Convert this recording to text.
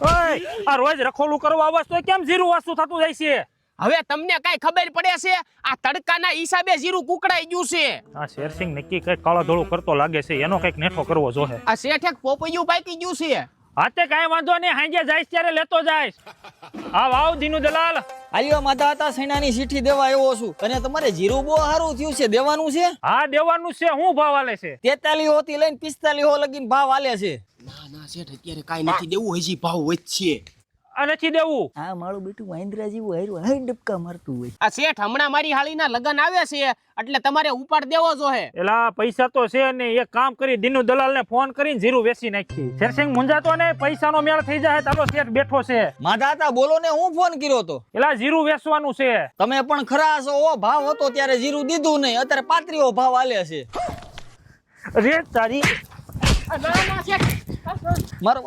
ઓય આ રોજ રખોલું કરવા આવસ તો કેમ જીરું વાસું થતું જાય છે? હવે તમને કઈ ખબર પડે છે? આ તડકાના હિસાબે જીરું કુકડાઈ ગયું છે. આ શેરસિંગ નક્કી કઈ કાળા ધોળું કરતો લાગે છે, એનો કઈક નેઠો કરવો જોહે. આ શેઠે પોપૈયું પાકી ગયું છે. હાતે કાંઈ વાંધો નહીં, હાંજે જાઈશ ત્યારે લેતો જાઈશ. આવ દીનુ દલાલ. આલ્યો માતા હતા સૈનાની ચીઠી દેવા આવ્યો છું અને તમારે જીરું બહુ સારું થયું છે, દેવાનું છે? હા દેવાનું છે. હું ભાવ આલે છે? 43 થી લઈને 45 લગીન ભાવ આલે છે. ના શેઠ અત્યારે કાઈ નથી દેવું, હજી ભાવ વધશે. આ નથી દેવું. હા મારું બેટું વાંદરા જેવું હાર્યું હાઈ ડબકા મારતું હોય. આ શેઠ હમણાં મારી હાલીના લગન આવે છે એટલે તમારે ઉપાડ દેવો જોહે. એલા પૈસા તો છે ને, એક કામ કરી દીનુ દલાલ ને ફોન કરીને જીરું વેચી નાખી. શેરસિંગ મુંજાતો ને, પૈસાનો મેળ થઈ જાય. તારો શેઠ બેઠો છે. માતા હતા બોલો ને, હું ફોન કર્યો તો. એલા જીરું વેચવાનું છે. તમે પણ ખરા છો. ઓ ભાવ હતો ત્યારે જીરું દીધું નહીં, અત્યારે 35 ભાવ આલે છે. રે તારી ના શેઠ મારો